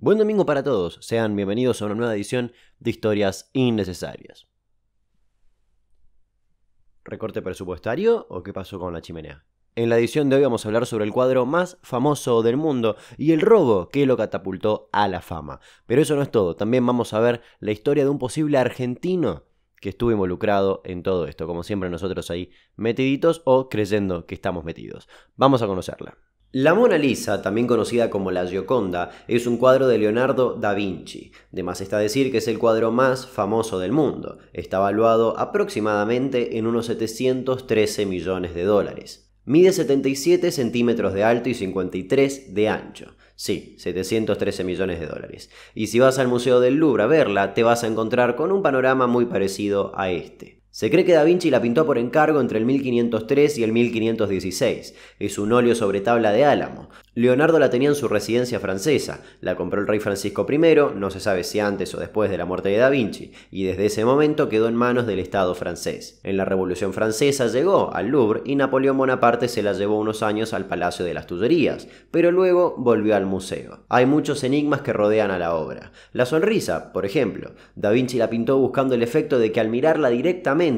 Buen domingo para todos, sean bienvenidos a una nueva edición de Historias Innecesarias. ¿Recorte presupuestario o qué pasó con la chimenea? En la edición de hoy vamos a hablar sobre el cuadro más famoso del mundo y el robo que lo catapultó a la fama. Pero eso no es todo, también vamos a ver la historia de un posible argentino que estuvo involucrado en todo esto, como siempre nosotros ahí metiditos o creyendo que estamos metidos. Vamos a conocerla. La Mona Lisa, también conocida como la Gioconda, es un cuadro de Leonardo da Vinci. De más está decir que es el cuadro más famoso del mundo. Está valuado aproximadamente en unos 713 millones de dólares. Mide 77 centímetros de alto y 53 de ancho. Sí, 713 millones de dólares. Y si vas al Museo del Louvre a verla, te vas a encontrar con un panorama muy parecido a este. Se cree que Da Vinci la pintó por encargo entre el 1503 y el 1516. Es un óleo sobre tabla de álamo. Leonardo la tenía en su residencia francesa. La compró el rey Francisco I, no se sabe si antes o después de la muerte de Da Vinci, y desde ese momento quedó en manos del Estado francés. En la Revolución Francesa llegó al Louvre y Napoleón Bonaparte se la llevó unos años al Palacio de las Tullerías, pero luego volvió al museo. Hay muchos enigmas que rodean a la obra. La sonrisa, por ejemplo. Da Vinci la pintó buscando el efecto de que al mirarla directamente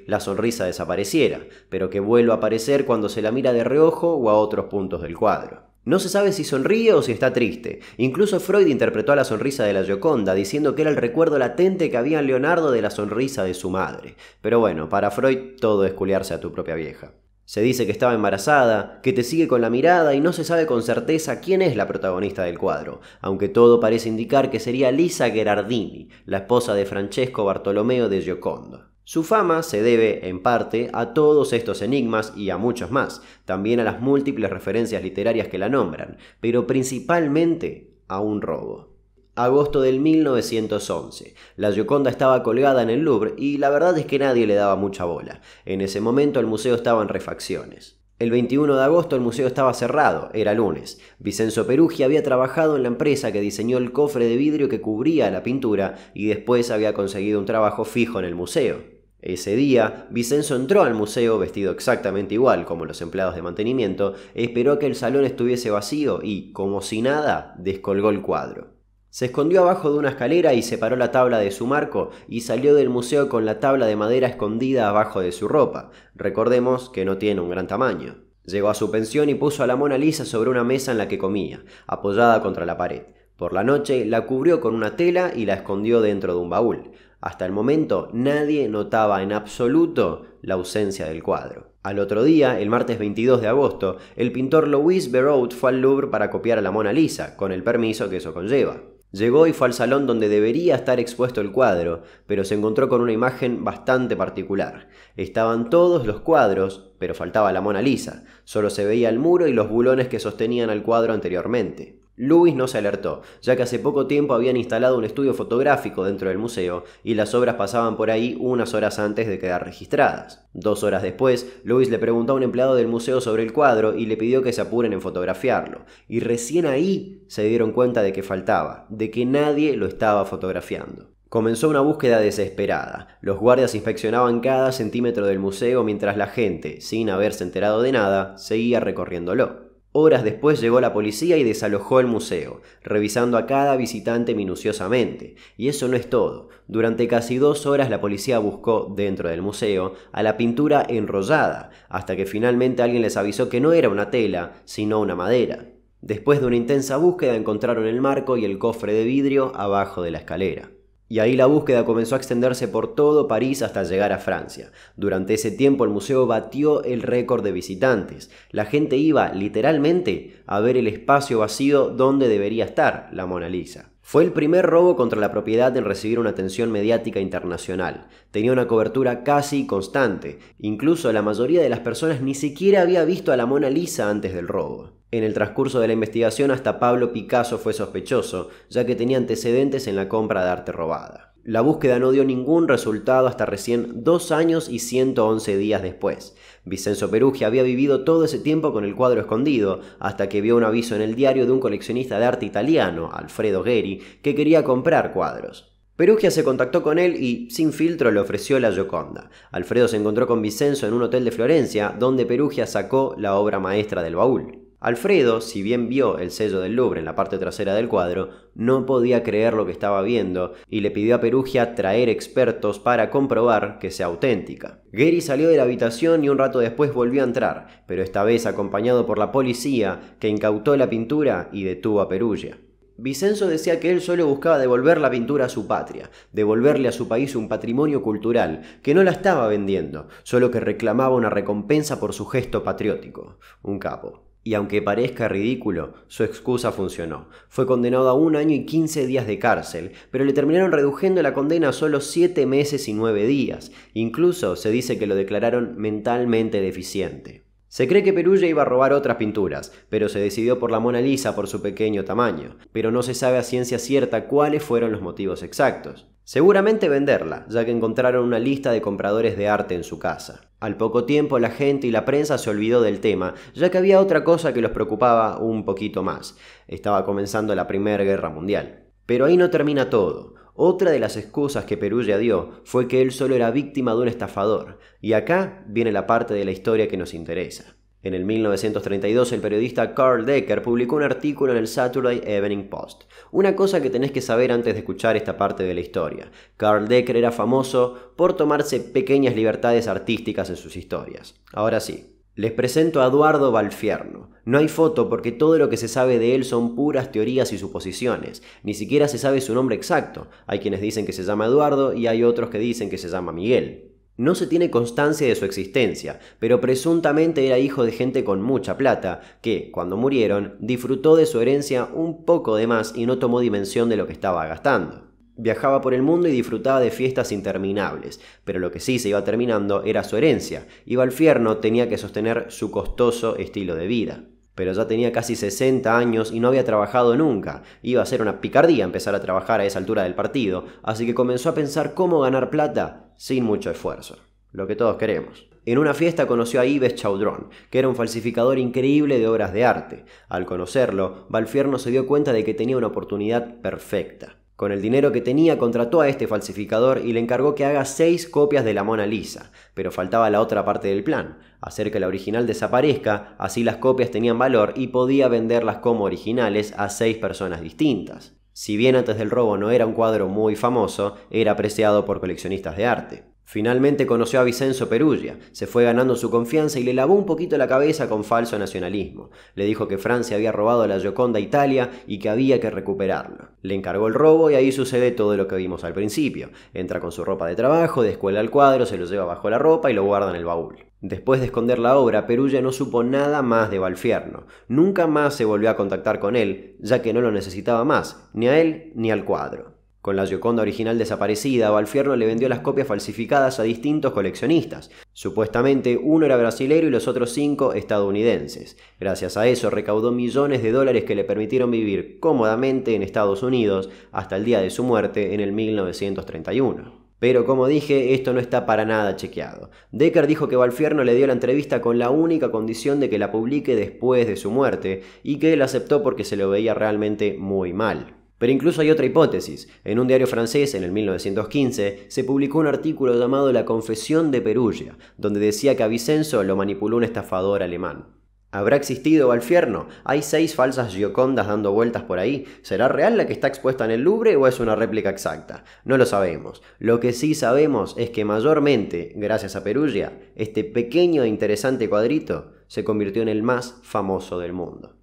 la sonrisa desapareciera, pero que vuelva a aparecer cuando se la mira de reojo o a otros puntos del cuadro. No se sabe si sonríe o si está triste. Incluso Freud interpretó a la sonrisa de la Gioconda diciendo que era el recuerdo latente que había en Leonardo de la sonrisa de su madre. Pero bueno, para Freud todo es culiarse a tu propia vieja. Se dice que estaba embarazada, que te sigue con la mirada y no se sabe con certeza quién es la protagonista del cuadro, aunque todo parece indicar que sería Lisa Gherardini, la esposa de Francesco Bartolomeo de Giocondo. Su fama se debe, en parte, a todos estos enigmas y a muchos más, también a las múltiples referencias literarias que la nombran, pero principalmente a un robo. Agosto del 1911. La Gioconda estaba colgada en el Louvre y la verdad es que nadie le daba mucha bola. En ese momento el museo estaba en refacciones. El 21 de agosto el museo estaba cerrado, era lunes. Vincenzo Peruggi había trabajado en la empresa que diseñó el cofre de vidrio que cubría la pintura y después había conseguido un trabajo fijo en el museo. Ese día, Vincenzo entró al museo vestido exactamente igual como los empleados de mantenimiento, esperó a que el salón estuviese vacío y, como si nada, descolgó el cuadro. Se escondió abajo de una escalera y separó la tabla de su marco y salió del museo con la tabla de madera escondida abajo de su ropa. Recordemos que no tiene un gran tamaño. Llegó a su pensión y puso a la Mona Lisa sobre una mesa en la que comía, apoyada contra la pared. Por la noche la cubrió con una tela y la escondió dentro de un baúl. Hasta el momento nadie notaba en absoluto la ausencia del cuadro. Al otro día, el martes 22 de agosto, el pintor Louis Barrault fue al Louvre para copiar a la Mona Lisa, con el permiso que eso conlleva. Llegó y fue al salón donde debería estar expuesto el cuadro, pero se encontró con una imagen bastante particular. Estaban todos los cuadros, pero faltaba la Mona Lisa. Solo se veía el muro y los bulones que sostenían al cuadro anteriormente. Louis no se alertó, ya que hace poco tiempo habían instalado un estudio fotográfico dentro del museo y las obras pasaban por ahí unas horas antes de quedar registradas. 2 horas después, Louis le preguntó a un empleado del museo sobre el cuadro y le pidió que se apuren en fotografiarlo. Y recién ahí se dieron cuenta de que faltaba, de que nadie lo estaba fotografiando. Comenzó una búsqueda desesperada. Los guardias inspeccionaban cada centímetro del museo mientras la gente, sin haberse enterado de nada, seguía recorriéndolo. Horas después llegó la policía y desalojó el museo, revisando a cada visitante minuciosamente. Y eso no es todo. Durante casi 2 horas la policía buscó, dentro del museo, a la pintura enrollada, hasta que finalmente alguien les avisó que no era una tela, sino una madera. Después de una intensa búsqueda encontraron el marco y el cofre de vidrio abajo de la escalera. Y ahí la búsqueda comenzó a extenderse por todo París hasta llegar a Francia. Durante ese tiempo el museo batió el récord de visitantes. La gente iba, literalmente, a ver el espacio vacío donde debería estar la Mona Lisa. Fue el primer robo contra la propiedad en recibir una atención mediática internacional. Tenía una cobertura casi constante. Incluso la mayoría de las personas ni siquiera había visto a la Mona Lisa antes del robo. En el transcurso de la investigación hasta Pablo Picasso fue sospechoso, ya que tenía antecedentes en la compra de arte robada. La búsqueda no dio ningún resultado hasta recién 2 años y 111 días después. Vincenzo Peruggi había vivido todo ese tiempo con el cuadro escondido, hasta que vio un aviso en el diario de un coleccionista de arte italiano, Alfredo Gheri, que quería comprar cuadros. Peruggi se contactó con él y, sin filtro, le ofreció la Gioconda. Alfredo se encontró con Vincenzo en un hotel de Florencia, donde Peruggi sacó la obra maestra del baúl. Alfredo, si bien vio el sello del Louvre en la parte trasera del cuadro, no podía creer lo que estaba viendo y le pidió a Perugia traer expertos para comprobar que sea auténtica. Gehry salió de la habitación y un rato después volvió a entrar, pero esta vez acompañado por la policía, que incautó la pintura y detuvo a Perugia. Vicenzo decía que él solo buscaba devolver la pintura a su patria, devolverle a su país un patrimonio cultural, que no la estaba vendiendo, solo que reclamaba una recompensa por su gesto patriótico. Un capo. Y aunque parezca ridículo, su excusa funcionó. Fue condenado a 1 año y 15 días de cárcel, pero le terminaron reduciendo la condena a solo 7 meses y 9 días. Incluso se dice que lo declararon mentalmente deficiente. Se cree que Perugia iba a robar otras pinturas, pero se decidió por la Mona Lisa por su pequeño tamaño, pero no se sabe a ciencia cierta cuáles fueron los motivos exactos. Seguramente venderla, ya que encontraron una lista de compradores de arte en su casa. Al poco tiempo la gente y la prensa se olvidó del tema, ya que había otra cosa que los preocupaba un poquito más. Estaba comenzando la Primera Guerra Mundial. Pero ahí no termina todo. Otra de las excusas que Perugia dio fue que él solo era víctima de un estafador, y acá viene la parte de la historia que nos interesa. En el 1932 el periodista Karl Decker publicó un artículo en el Saturday Evening Post. Una cosa que tenés que saber antes de escuchar esta parte de la historia. Karl Decker era famoso por tomarse pequeñas libertades artísticas en sus historias. Ahora sí. Les presento a Eduardo Valfierno. No hay foto porque todo lo que se sabe de él son puras teorías y suposiciones. Ni siquiera se sabe su nombre exacto. Hay quienes dicen que se llama Eduardo y hay otros que dicen que se llama Miguel. No se tiene constancia de su existencia, pero presuntamente era hijo de gente con mucha plata, que, cuando murieron, disfrutó de su herencia un poco de más y no tomó dimensión de lo que estaba gastando. Viajaba por el mundo y disfrutaba de fiestas interminables, pero lo que sí se iba terminando era su herencia, y Valfierno tenía que sostener su costoso estilo de vida. Pero ya tenía casi 60 años y no había trabajado nunca. Iba a ser una picardía empezar a trabajar a esa altura del partido, así que comenzó a pensar cómo ganar plata sin mucho esfuerzo. Lo que todos queremos. En una fiesta conoció a Yves Chaudron, que era un falsificador increíble de obras de arte. Al conocerlo, Valfierno se dio cuenta de que tenía una oportunidad perfecta. Con el dinero que tenía contrató a este falsificador y le encargó que haga 6 copias de la Mona Lisa, pero faltaba la otra parte del plan, hacer que la original desaparezca, así las copias tenían valor y podía venderlas como originales a 6 personas distintas. Si bien antes del robo no era un cuadro muy famoso, era apreciado por coleccionistas de arte. Finalmente conoció a Vicenzo Perugia, se fue ganando su confianza y le lavó un poquito la cabeza con falso nacionalismo. Le dijo que Francia había robado la Gioconda a Italia y que había que recuperarlo. Le encargó el robo y ahí sucede todo lo que vimos al principio. Entra con su ropa de trabajo, descuelga el cuadro, se lo lleva bajo la ropa y lo guarda en el baúl. Después de esconder la obra, Perugia no supo nada más de Valfierno. Nunca más se volvió a contactar con él, ya que no lo necesitaba más, ni a él ni al cuadro. Con la Gioconda original desaparecida, Valfierno le vendió las copias falsificadas a distintos coleccionistas. Supuestamente uno era brasilero y los otros 5 estadounidenses. Gracias a eso recaudó millones de dólares que le permitieron vivir cómodamente en Estados Unidos hasta el día de su muerte en el 1931. Pero como dije, esto no está para nada chequeado. Decker dijo que Valfierno le dio la entrevista con la única condición de que la publique después de su muerte y que él aceptó porque se lo veía realmente muy mal. Pero incluso hay otra hipótesis. En un diario francés, en el 1915, se publicó un artículo llamado La Confesión de Perugia, donde decía que a Vicenzo lo manipuló un estafador alemán. ¿Habrá existido Valfierno? ¿Hay 6 falsas Giocondas dando vueltas por ahí? ¿Será real la que está expuesta en el Louvre o es una réplica exacta? No lo sabemos. Lo que sí sabemos es que mayormente, gracias a Perugia, este pequeño e interesante cuadrito se convirtió en el más famoso del mundo.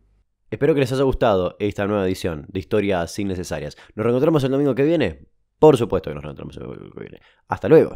Espero que les haya gustado esta nueva edición de Historias Innecesarias. ¿Nos reencontramos el domingo que viene? Por supuesto que nos reencontramos el domingo que viene. ¡Hasta luego!